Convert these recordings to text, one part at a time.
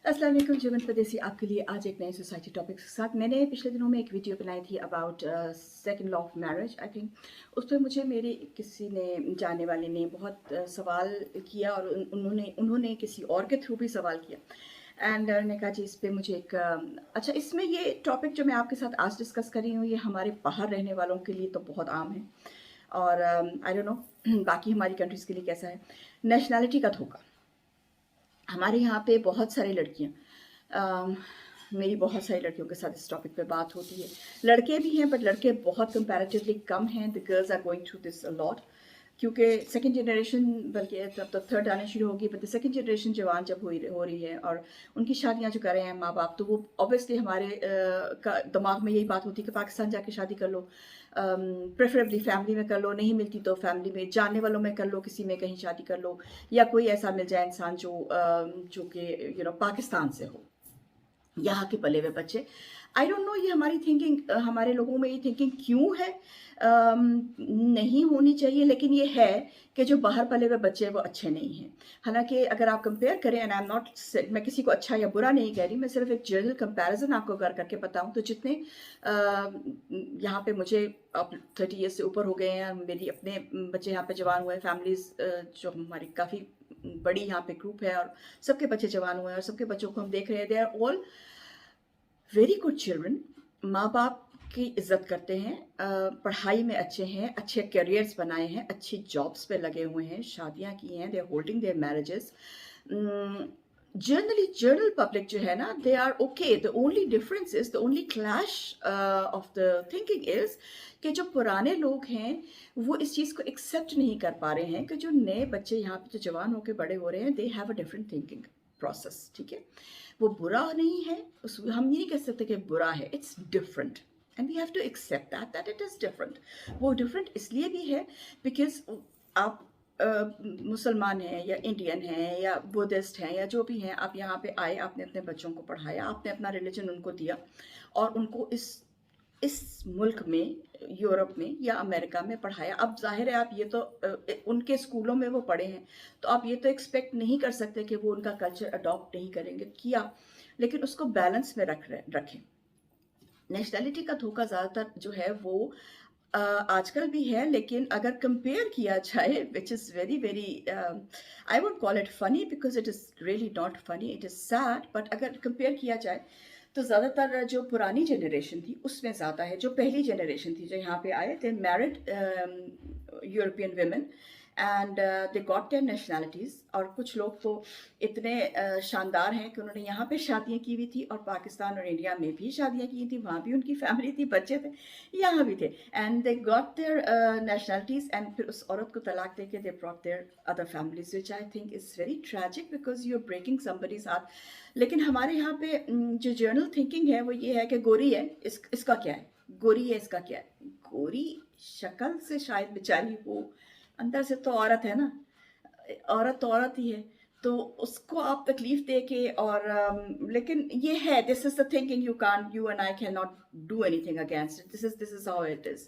अस्सलाम वालेकुम जीवन परदेसी आपके लिए आज एक नए सोसाइटी टॉपिक के साथ। मैंने पिछले दिनों में एक वीडियो बनाई थी about second law of marriage. I think उस पर मुझे मेरी किसी ने जानने वाले ने बहुत सवाल किया और उन्होंने उन्होंने किसी और के थ्रू भी सवाल किया एंड ने कहा जी इस पे मुझे एक अच्छा, इसमें ये टॉपिक जो मैं आपके साथ आज डिस्कस कर रही हूँ ये हमारे बाहर रहने वालों के लिए तो बहुत आम है और आई डोंट नो बाकी हमारी कंट्रीज़ के लिए कैसा है। नेशनैलिटी का धोखा हमारे यहाँ पे बहुत सारी लड़कियाँ मेरी बहुत सारी लड़कियों के साथ इस टॉपिक पे बात होती है। लड़के भी हैं बट लड़के बहुत कंपैरेटिवली कम हैं। The girls are going through this a lot क्योंकि सेकंड जनरेशन, बल्कि तब तो थर्ड आने शुरू होगी, बट द सेकंड जनरेशन जवान जब हो रही है और उनकी शादियां जो कर रहे हैं माँ बाप, तो वो ऑब्वियसली हमारे का दिमाग में यही बात होती है कि पाकिस्तान जाके शादी कर लो, प्रेफरेबली फैमिली में कर लो, नहीं मिलती तो फैमिली में जानने वालों में कर लो, किसी में कहीं शादी कर लो, या कोई ऐसा मिल जाए इंसान जो कि पाकिस्तान से हो, यहाँ के पले हुए बच्चे। आई डोंट नो ये हमारी थिंकिंग, हमारे लोगों में ये थिंकिंग क्यों है। नहीं होनी चाहिए, लेकिन ये है कि जो बाहर पले हुए बच्चे हैं वो अच्छे नहीं हैं। हालांकि अगर आप कंपेयर करें, एंड आई एम नॉट, मैं किसी को अच्छा या बुरा नहीं कह रही, मैं सिर्फ एक जनरल कंपैरिजन आपको करके बताऊं तो जितने यहाँ पे मुझे अब 30 ईयर्स से ऊपर हो गए हैं, मेरी अपने बच्चे यहाँ पे जवान हुए हैं, फैमिलीज जो हमारी काफ़ी बड़ी यहाँ पे ग्रुप है और सबके बच्चे जवान हुए हैं और सबके बच्चों को हम देख रहे हैं, they are all very good children. माँ बाप की इज्जत करते हैं, पढ़ाई में अच्छे हैं, अच्छे करियर्स बनाए हैं, अच्छी जॉब्स पे लगे हुए हैं, शादियां की हैं, they are holding their marriages. General public जो है ना, they are okay. The only difference is, the only clash of the thinking is कि जो पुराने लोग हैं वो इस चीज़ को एक्सेप्ट नहीं कर पा रहे हैं कि जो नए बच्चे यहाँ पे जो जवान होकर बड़े हो रहे हैं, they have a different thinking process. ठीक है, वो बुरा नहीं है, हम ये नहीं कह सकते कि बुरा है, it's different and we have to accept that it is different. वो डिफरेंट इसलिए भी है बिकॉज आप मुसलमान हैं या इंडियन हैं या बुद्धिस्ट हैं या जो भी हैं, आप यहाँ पे आए, आपने अपने बच्चों को पढ़ाया, आपने अपना रिलीजन उनको दिया और उनको इस मुल्क में, यूरोप में या अमेरिका में पढ़ाया। अब जाहिर है आप ये तो उनके स्कूलों में वो पढ़े हैं, तो आप ये तो एक्सपेक्ट नहीं कर सकते कि वो उनका कल्चर अडॉप्ट नहीं करेंगे, किया, लेकिन उसको बैलेंस में रखें। नेशनैलिटी का धोखा ज़्यादातर जो है वो आजकल भी है, लेकिन अगर कंपेयर किया जाए, विच is very very, I would call it funny because it is really not funny, it is sad, but अगर कंपेयर किया जाए तो ज़्यादातर जो पुरानी जनरेशन थी उसमें ज़्यादा है। जो पहली जनरेशन थी जो यहाँ पे आए, they married European women and they got their nationalities. और कुछ लोग तो इतने शानदार हैं कि उन्होंने यहाँ पे शादियाँ की हुई थी और पाकिस्तान और इंडिया में भी शादियाँ की थी, वहाँ भी उनकी फैमिली थी, बच्चे थे, यहाँ भी थे, and they got their nationalities and फिर उस औरत को तलाक दे के they brought their other families, which I think is very tragic because you are breaking somebody's heart. लेकिन हमारे यहाँ पे जो जर्नल थिंकिंग है वो ये है कि गोरी है, इसका क्या है, गोरी है इसका क्या है। गोरी शक्ल से शायद बेचारी हो, अंदर से तो औरत है ना, औरत तो औरत ही है, तो उसको आप तकलीफ दे के और लेकिन ये है, this is the thinking, you and I can not do anything against it, this is how it is.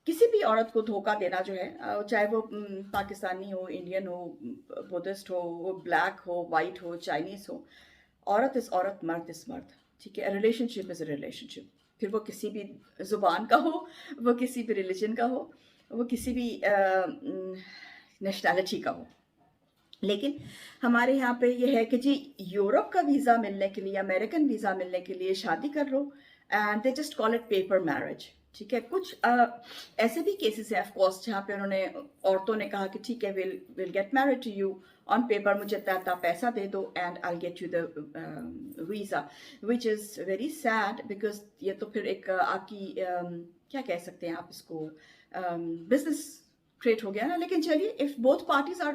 किसी भी औरत को धोखा देना जो है, चाहे वो पाकिस्तानी हो, इंडियन हो, बुद्धिस्ट हो, वो ब्लैक हो, वाइट हो, चाइनीज हो, औरत इज औरत, मर्द इज मर्द। ठीक है, रिलेशनशिप इज अ रिलेशनशिप, फिर वो किसी भी जुबान का हो, वो किसी भी रिलीजन का हो, वो किसी भी नेशनैलिटी का हो। लेकिन हमारे यहाँ पे ये है कि जी यूरोप का वीज़ा मिलने के लिए, अमेरिकन वीज़ा मिलने के लिए शादी कर लो and they just call it paper marriage. ठीक है, कुछ ऐसे भी केसेस हैं ऑफ कोर्स जहाँ पे उन्होंने, औरतों ने कहा कि ठीक है, will get married to you on paper, मुझे इतना पैसा दे दो and I get you the visa, which is very sad because ये तो फिर एक आपकी क्या कह सकते हैं आप इसको, बिजनेस क्रिएट हो गया ना। लेकिन चलिए, if both parties are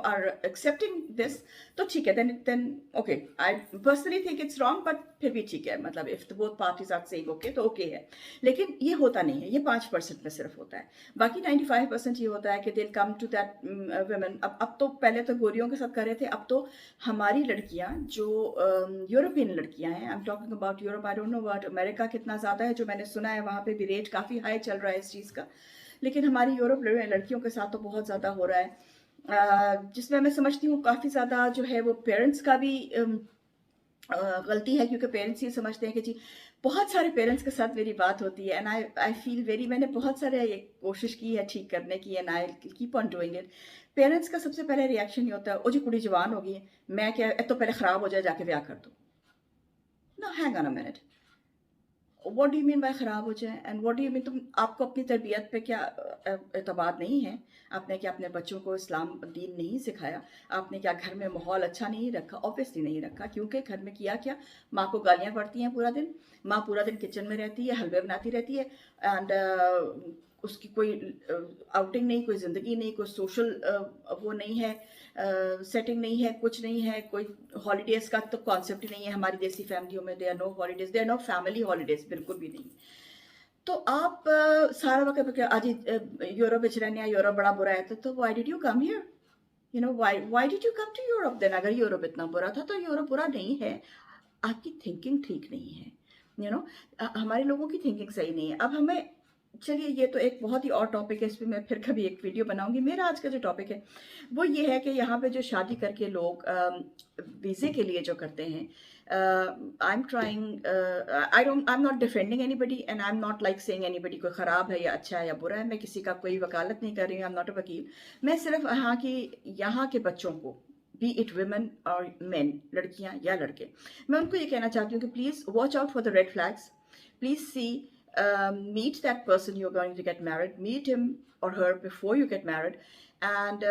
are accepting this तो ठीक है, then okay, I personally think it's wrong, but फिर भी ठीक है, मतलब if both parties are saying okay तो ओके है। लेकिन ये होता नहीं है, ये 5% में सिर्फ होता है, बाकी 95% ये होता है कि दिल कम टू दैट वुमेन। अब तो, पहले तो गोरियों के साथ कर रहे थे, अब तो हमारी लड़कियां जो यूरोपियन लड़कियां हैं, I am talking about Europe, I don't know about America कितना ज़्यादा है, जो मैंने सुना है वहाँ पे भी रेट काफ़ी हाई चल रहा है इस चीज़ का, लेकिन हमारी यूरोप लड़कियों के साथ तो बहुत ज़्यादा हो रहा है, जिसमें मैं समझती हूँ काफ़ी ज़्यादा जो है वो पेरेंट्स का भी गलती है, क्योंकि पेरेंट्स ये समझते हैं कि जी, बहुत सारे पेरेंट्स के साथ मेरी बात होती है, and I I feel very, मैंने बहुत सारे ये कोशिश की है ठीक करने की, and I keep on doing it. Parents का सबसे पहले रिएक्शन ये होता है, ओ जी कुड़ी जवान हो गई है, मैं क्या, ए तो पहले ख़राब हो जाए, जाके ब्याह कर दो। ना, hang on a minute, what do you mean by ख़राब हो जाए, and what do you mean, तुम आपको अपनी तरबियत पे क्या एतमाद नहीं है? आपने क्या अपने बच्चों को इस्लाम दीन नहीं सिखाया? आपने क्या घर में माहौल अच्छा नहीं रखा? ऑब्वियसली नहीं रखा, क्योंकि घर में किया क्या, माँ को गालियाँ पड़ती हैं पूरा दिन, माँ पूरा दिन किचन में रहती है, हलवे बनाती रहती है, एंड उसकी कोई आउटिंग नहीं, कोई ज़िंदगी नहीं, कोई सोशल वो नहीं है, सेटिंग नहीं है, कुछ नहीं है, कोई हॉलीडेज़ का तो कॉन्सेप्ट ही नहीं है हमारी देसी फैमिलियों में। There no holidays, there no family holidays, बिल्कुल भी नहीं। तो आप सारा वक़्त आज यूरोप विच रहने, यूरोप बड़ा बुरा है, तो why did you come here? You know, why did you come to Europe then? अगर यूरोप इतना बुरा था तो यूरोप बुरा नहीं है, आपकी थिंकिंग ठीक नहीं है, यू नो, हमारे लोगों की थिंकिंग सही नहीं है। अब हमें, चलिए ये तो एक बहुत ही और टॉपिक है, इस पे मैं फिर कभी एक वीडियो बनाऊंगी। मेरा आज का जो टॉपिक है वो ये है कि यहाँ पे जो शादी करके लोग वीज़े के लिए जो करते हैं, I am trying, I am not defending anybody, and I am not like saying anybody कोई ख़राब है या अच्छा है या बुरा है, मैं किसी का कोई वकालत नहीं कर रही हूँ, आई एम नॉट अ वकील। मैं सिर्फ यहाँ के बच्चों को, बी इट वुमेन और मेन, लड़कियां या लड़के, मैं उनको ये कहना चाहती हूँ कि please watch out for the red flags, please see, meet that person you're going to get married, meet him or her before you get married, and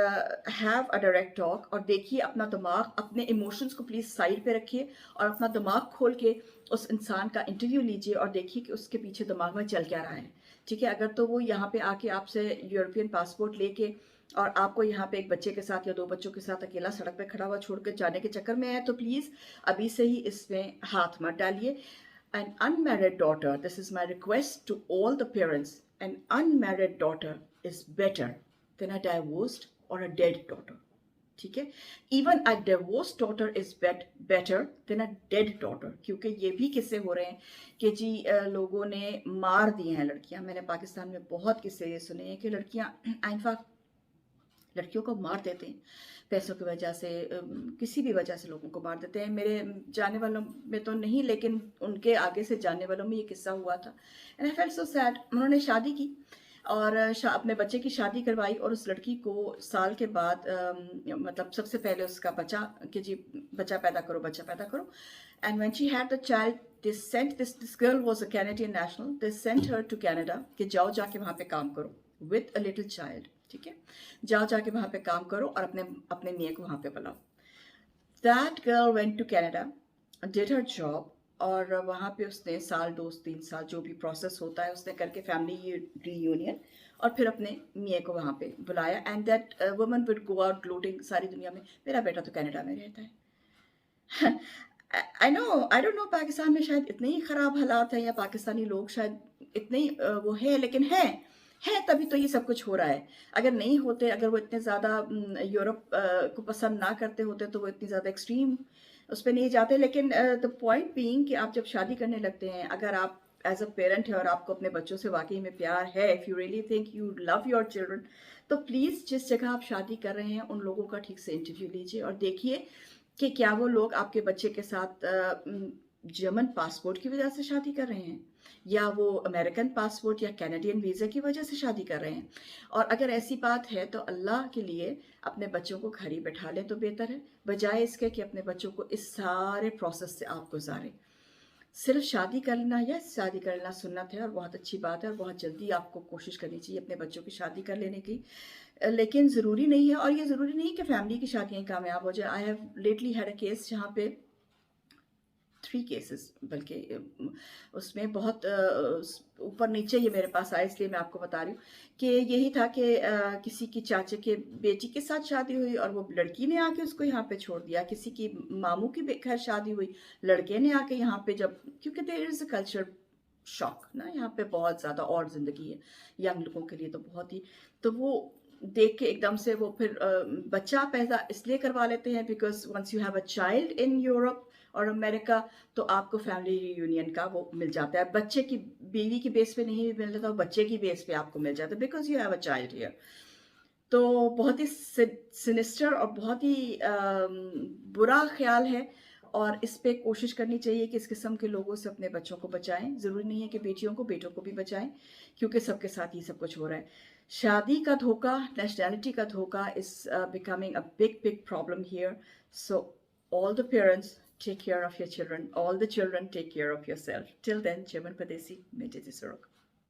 have a direct talk, और देखिए अपना दिमाग, अपने इमोशंस को please side पे रखिए, और अपना दिमाग खोल के उस इंसान का इंटरव्यू लीजिए और देखिए कि उसके पीछे दिमाग में चल क्या रहा है। ठीक है, अगर तो वो यहाँ पे आके आपसे यूरोपियन पासपोर्ट लेके और आपको यहाँ पे एक बच्चे के साथ या दो बच्चों के साथ अकेला सड़क पे खड़ा हुआ छोड़ कर जाने के चक्कर में है, तो प्लीज़ अभी से ही इसमें हाथ मत डालिए। An unmarried daughter, this is my request to all the parents, an unmarried daughter is better than a divorced or a dead daughter. ठीक है, even a divorce daughter is better than a dead daughter, क्योंकि ये भी किस्से हो रहे हैं कि जी लोगों ने मार दी हैं लड़कियां। मैंने पाकिस्तान में बहुत किस्से ये सुने हैं कि लड़कियां इनफैक्ट लड़कियों को मार देते हैं पैसों की वजह से, किसी भी वजह से लोगों को मार देते हैं। मेरे जाने वालों में तो नहीं, लेकिन उनके आगे से जाने वालों में ये किस्सा हुआ था, and I felt so sad. उन्होंने शादी की और अपने बच्चे की शादी करवाई, और उस लड़की को साल के बाद मतलब सबसे पहले उसका बच्चा, कि जी बच्चा पैदा करो, बच्चा पैदा करो, and when she had the child they sent this girl was a Canadian national, they sent her to Canada कि जाओ जाके वहाँ पे काम करो विद अ लिटिल चाइल्ड। ठीक है, जाओ जाके वहाँ पे काम करो और अपने अपने मियाँ को वहाँ पे बुलाओ। That girl went to Canada, did her job, और वहाँ पे उसने साल, 2 3 साल जो भी प्रोसेस होता है उसने करके फैमिली रीयूनियन, और फिर अपने मियाँ को वहाँ पे बुलाया, and that woman would go out gloating सारी दुनिया में, मेरा बेटा तो कनाडा में रहता है। I know, I don't know Pakistan में शायद इतने ही ख़राब हालात हैं, या पाकिस्तानी लोग शायद इतने ही वो है, लेकिन है तभी तो ये सब कुछ हो रहा है। अगर नहीं होते, अगर वो इतने ज़्यादा यूरोप को पसंद ना करते होते, तो वो इतनी ज़्यादा एक्सट्रीम उस पे नहीं जाते। लेकिन द पॉइंट बीइंग कि आप जब शादी करने लगते हैं, अगर आप एज अ पेरेंट है और आपको अपने बच्चों से वाकई में प्यार है, if you really think you love your children, तो प्लीज़ जिस जगह आप शादी कर रहे हैं उन लोगों का ठीक से इंटरव्यू लीजिए और देखिए कि क्या वो लोग आपके बच्चे के साथ जर्मन पासपोर्ट की वजह से शादी कर रहे हैं, या वो अमेरिकन पासपोर्ट या कैनेडियन वीज़ा की वजह से शादी कर रहे हैं। और अगर ऐसी बात है तो अल्लाह के लिए अपने बच्चों को घर ही बैठा लें तो बेहतर है, बजाय इसके कि अपने बच्चों को इस सारे प्रोसेस से आप गुजारें। सिर्फ शादी करना, या शादी करना सुन्नत है और बहुत अच्छी बात है, और बहुत जल्दी आपको कोशिश करनी चाहिए अपने बच्चों की शादी कर लेने की, लेकिन ज़रूरी नहीं है, और ये ज़रूरी नहीं कि फैमिली की शादियाँ कामयाब हो जाए। I have lately had a case जहाँ पे 3 केसेस, बल्कि उसमें बहुत ऊपर नीचे ये मेरे पास आया, इसलिए मैं आपको बता रही हूँ कि यही था कि किसी की चाचे के बेटी के साथ शादी हुई और वो लड़की ने आके उसको यहाँ पे छोड़ दिया। किसी की मामू की घर शादी हुई, लड़के ने आके यहाँ पे, जब क्योंकि there is a culture shock ना यहाँ पे बहुत ज़्यादा, और ज़िंदगी है यंग लोगों के लिए तो बहुत ही, तो वो देख के एकदम से वो फिर बच्चा पैदा इसलिए करवा लेते हैं because once you have a child in Europe और अमेरिका, तो आपको फैमिली रीयूनियन का वो मिल जाता है। बच्चे की, बीवी की बेस पे नहीं मिल जाता, बच्चे की बेस पे आपको मिल जाता है because you have a child here. तो बहुत ही सिनिस्टर और बहुत ही बुरा ख्याल है, اور اس پہ کوشش کرنی چاہیے کہ اس قسم کے لوگوں سے اپنے بچوں کو بچائیں. ضروری نہیں ہے کہ بیٹیوں کو، بیٹوں کو بھی بچائیں، کیونکہ سب کے ساتھ یہ سب کچھ ہو رہا ہے. شادی کا دھوکہ، نیشنلٹی کا دھوکہ is becoming a big problem here. So all the parents take care of your children. All the children take care of yourself. Till then, Chairman Padesi, Mete Tisurok.